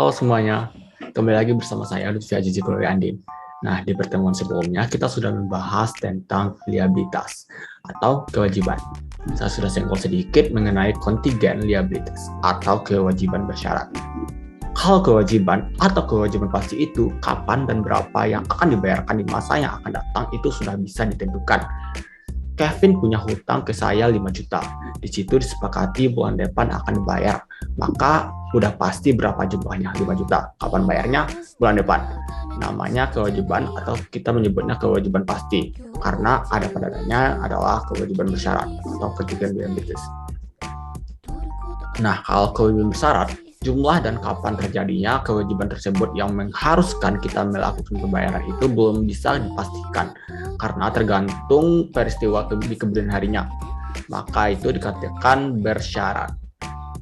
Halo semuanya, kembali lagi bersama saya Lutfi Azizi Glory Andin. Nah, di pertemuan sebelumnya kita sudah membahas tentang liabilitas atau kewajiban. Saya sudah senggol sedikit mengenai kontingen liabilitas atau kewajiban bersyarat. Hal kewajiban atau kewajiban pasti itu kapan dan berapa yang akan dibayarkan di masa yang akan datang itu sudah bisa ditentukan. Kevin punya hutang ke saya 5 juta. Di situ disepakati bulan depan akan dibayar. Maka udah pasti berapa jumlahnya, 5 juta. Kapan bayarnya? Bulan depan. Namanya kewajiban atau kita menyebutnya kewajiban pasti. Karena ada padahalnya adalah kewajiban bersyarat atau kewajiban liabilitas. Nah, kalau kewajiban bersyarat, jumlah dan kapan terjadinya kewajiban tersebut yang mengharuskan kita melakukan pembayaran itu belum bisa dipastikan karena tergantung peristiwa di kemudian harinya. Maka itu dikatakan bersyarat.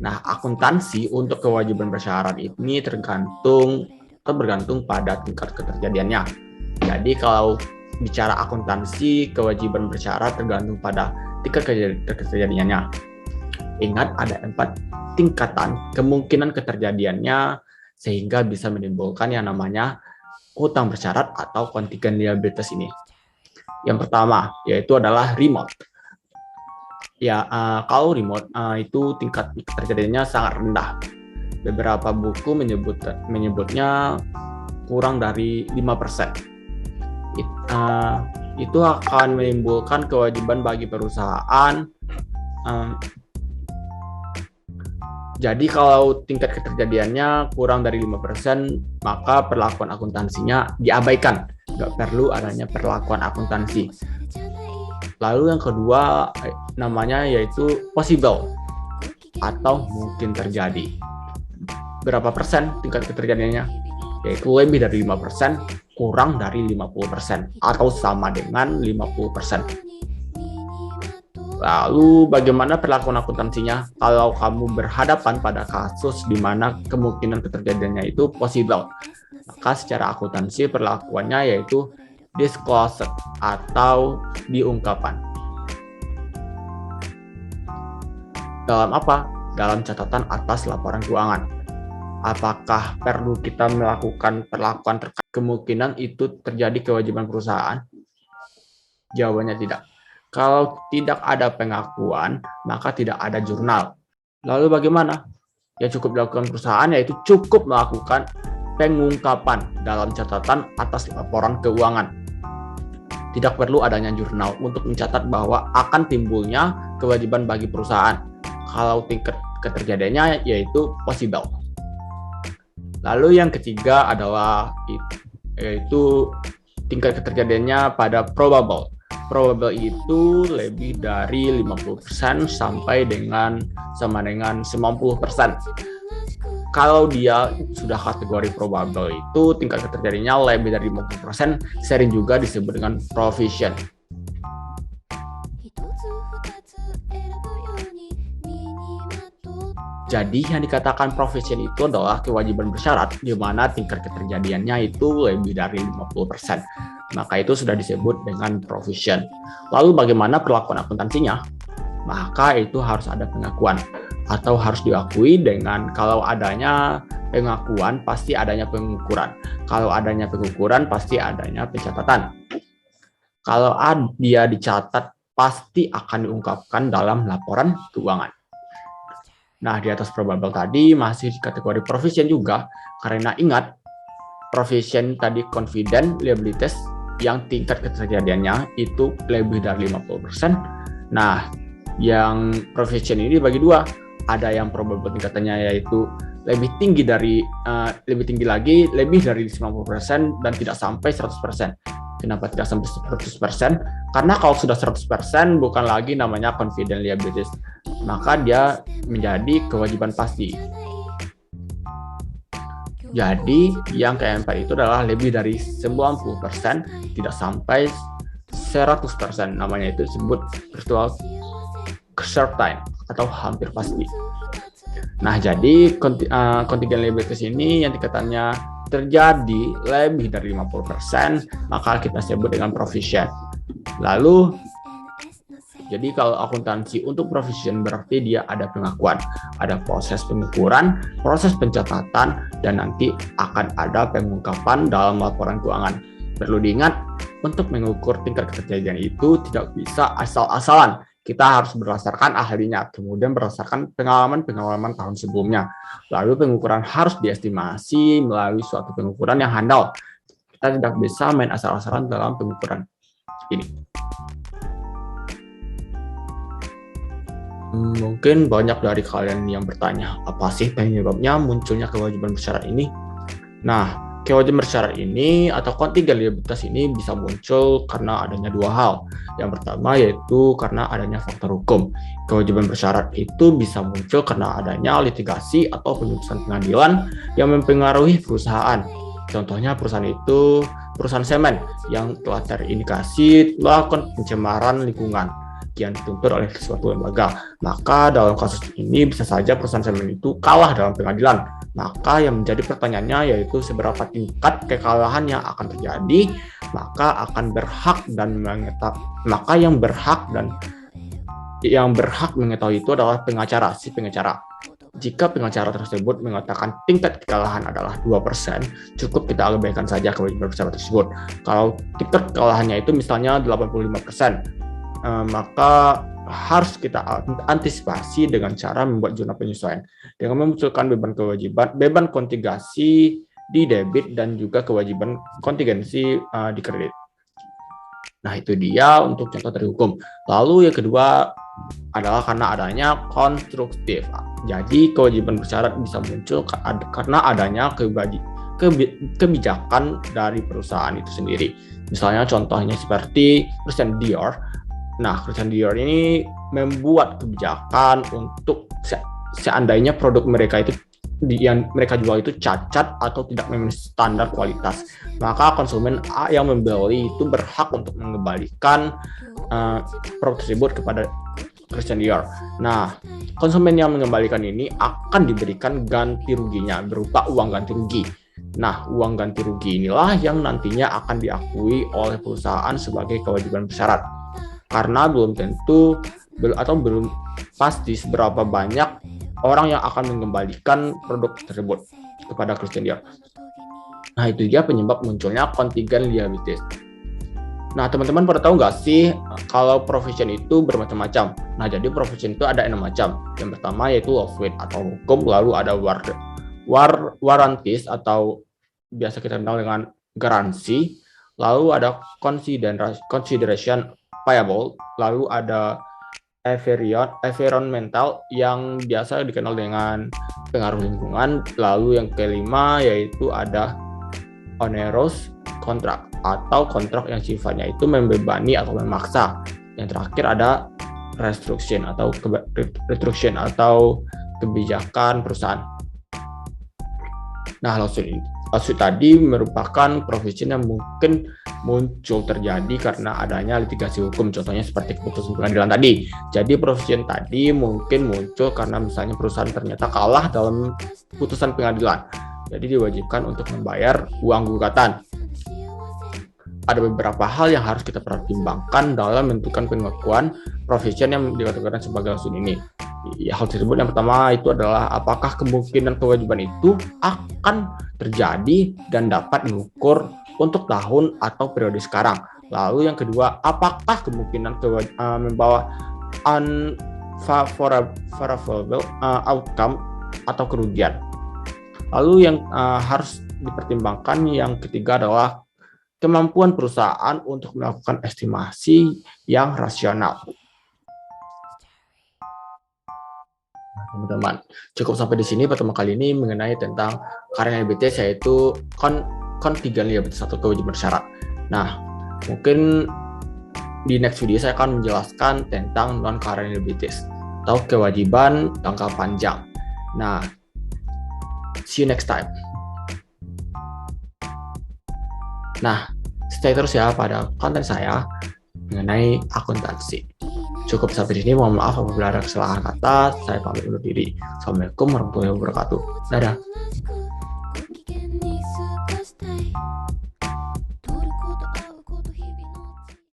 Nah, akuntansi untuk kewajiban bersyarat ini tergantung pada tingkat keterjadiannya. Jadi kalau bicara akuntansi, kewajiban bersyarat tergantung pada tingkat keterjadiannya. Ingat ada 4 tingkatan kemungkinan keterjadiannya sehingga bisa menimbulkan yang namanya hutang bersyarat atau kontingen liabilitas ini. Yang pertama yaitu adalah remote. Ya, kalau remote itu tingkat keterjadiannya sangat rendah. Beberapa buku menyebutnya kurang dari 5%. Itu akan menimbulkan kewajiban bagi perusahaan. Jadi kalau tingkat keterjadiannya kurang dari 5%, maka perlakuan akuntansinya diabaikan. Nggak perlu adanya perlakuan akuntansi. Lalu yang kedua namanya yaitu possible atau mungkin terjadi. Berapa persen tingkat keterjadiannya? Yaitu lebih dari 5%, kurang dari 50%, atau sama dengan 50%. Lalu bagaimana perlakuan akuntansinya kalau kamu berhadapan pada kasus di mana kemungkinan keterjadiannya itu possible? Maka secara akuntansi perlakuannya yaitu disclosed atau diungkapkan. Dalam apa? Dalam catatan atas laporan keuangan. Apakah perlu kita melakukan perlakuan terkait kemungkinan itu terjadi kewajiban perusahaan? Jawabannya tidak. Kalau tidak ada pengakuan, maka tidak ada jurnal. Lalu bagaimana? Yang cukup dilakukan perusahaan yaitu cukup melakukan pengungkapan dalam catatan atas laporan keuangan. Tidak perlu adanya jurnal untuk mencatat bahwa akan timbulnya kewajiban bagi perusahaan. Kalau tingkat keterjadiannya yaitu possible. Lalu yang ketiga adalah yaitu tingkat keterjadiannya pada probable. Probable itu lebih dari 50% sampai dengan sama dengan 90%. Kalau dia sudah kategori probable itu tingkat keterjadiannya lebih dari 50%, sering juga disebut dengan provision. Jadi yang dikatakan provision itu adalah kewajiban bersyarat di mana tingkat keterjadiannya itu lebih dari 50%. Maka itu sudah disebut dengan provision. Lalu bagaimana perlakuan akuntansinya? Maka itu harus ada pengakuan atau harus diakui dengan kalau adanya pengakuan pasti adanya pengukuran. Kalau adanya pengukuran pasti adanya pencatatan. Kalau dia dicatat pasti akan diungkapkan dalam laporan keuangan. Nah, di atas probable tadi masih di kategori provision juga, karena ingat, provision tadi confident liabilities yang tingkat keterjadiannya itu lebih dari 50%. Nah, yang provision ini dibagi dua. Ada yang probable tingkatannya yaitu lebih tinggi lagi, lebih dari 90% dan tidak sampai 100%. Kenapa tidak sampai 100%? Karena kalau sudah 100% bukan lagi namanya confident liabilities, maka dia menjadi kewajiban pasti. Jadi yang keempat itu adalah lebih dari 90%, tidak sampai 100%. Namanya itu disebut virtual certain atau hampir pasti. Nah, jadi kontingen liabilitas ini yang tingkatannya terjadi lebih dari 50%, maka kita sebut dengan provision. Lalu Jadi kalau akuntansi untuk provision berarti dia ada pengakuan, ada proses pengukuran, proses pencatatan, dan nanti akan ada pengungkapan dalam laporan keuangan. Perlu diingat, untuk mengukur tingkat keterjadian itu tidak bisa asal-asalan. Kita harus berdasarkan ahlinya, kemudian berdasarkan pengalaman-pengalaman tahun sebelumnya. Lalu pengukuran harus diestimasi melalui suatu pengukuran yang handal. Kita tidak bisa main asal-asalan dalam pengukuran ini. Mungkin banyak dari kalian yang bertanya, apa sih penyebabnya munculnya kewajiban bersyarat ini? Nah, kewajiban bersyarat ini atau kontingen liabilitas ini bisa muncul karena adanya dua hal. Yang pertama yaitu karena adanya faktor hukum. Kewajiban bersyarat itu bisa muncul karena adanya litigasi atau putusan pengadilan yang mempengaruhi perusahaan. Contohnya perusahaan itu perusahaan semen yang telah terindikasi melakukan pencemaran lingkungan yang dituntut oleh suatu lembaga. Maka dalam kasus ini bisa saja perusahaan semen itu kalah dalam pengadilan. Maka yang menjadi pertanyaannya yaitu seberapa tingkat kekalahan yang akan terjadi, maka akan berhak dan maka yang berhak mengetahui itu adalah pengacara, si pengacara. Jika pengacara tersebut mengatakan tingkat kekalahan adalah 2%, cukup kita abaikan saja kewajiban bersyarat tersebut. Kalau tingkat kekalahannya itu misalnya 85%, maka harus kita antisipasi dengan cara membuat zona penyesuaian dengan memunculkan beban kontingasi di debit dan juga kewajiban kontingensi di kredit. Nah, itu dia untuk contoh dari hukum. Lalu yang kedua adalah karena adanya konstruktif. Jadi kewajiban bersyarat bisa muncul karena adanya kebijakan dari perusahaan itu sendiri. Misalnya contohnya seperti Christian Dior. Nah, Christian Dior ini membuat kebijakan untuk seandainya produk mereka itu yang mereka jual itu cacat atau tidak memenuhi standar kualitas, maka konsumen yang membeli itu berhak untuk mengembalikan produk tersebut kepada Christian Dior. Nah, konsumen yang mengembalikan ini akan diberikan ganti ruginya berupa uang ganti rugi. Nah, uang ganti rugi inilah yang nantinya akan diakui oleh perusahaan sebagai kewajiban bersyarat. Karena belum tentu atau belum pasti seberapa banyak orang yang akan mengembalikan produk tersebut kepada Christian Dior. Nah, itu dia penyebab munculnya kontingen liabilities. Nah, teman-teman pada tahu nggak sih kalau provision itu bermacam-macam? Nah, jadi provision itu ada 6 macam. Yang pertama yaitu lawsuit atau hukum, lalu ada warranties atau biasa kita kenal dengan garansi, lalu ada consideration payable, lalu ada environmental yang biasa dikenal dengan pengaruh lingkungan, lalu yang kelima yaitu ada onerous contract atau kontrak yang sifatnya itu membebani atau memaksa. Yang terakhir ada restriction atau kebijakan perusahaan. Nah, lawsuit tadi merupakan provision yang mungkin muncul terjadi karena adanya litigasi hukum, contohnya seperti keputusan pengadilan tadi. Jadi provision tadi mungkin muncul karena misalnya perusahaan ternyata kalah dalam putusan pengadilan, jadi diwajibkan untuk membayar uang gugatan. Ada beberapa hal yang harus kita pertimbangkan dalam menentukan pengakuan provision yang dikategorikan sebagai lawsuit ini. Hal tersebut yang pertama itu adalah apakah kemungkinan kewajiban itu akan terjadi dan dapat diukur untuk tahun atau periode sekarang. Lalu yang kedua, apakah kemungkinan membawa unfavorable outcome atau kerugian. Lalu yang harus dipertimbangkan yang ketiga adalah kemampuan perusahaan untuk melakukan estimasi yang rasional. Teman-teman, cukup sampai di sini pertemuan kali ini mengenai tentang current liabilities, yaitu kontingen liabilities atau kewajiban bersyarat. Nah, mungkin di next video saya akan menjelaskan tentang non-current liabilities atau kewajiban jangka panjang. Nah, see you next time. Nah, stay terus ya pada konten saya mengenai akuntansi. Cukup sampai di sini, mohon maaf apabila ada kesalahan kata. Saya pamit undur diri. Assalamualaikum warahmatullahi wabarakatuh. Dadah.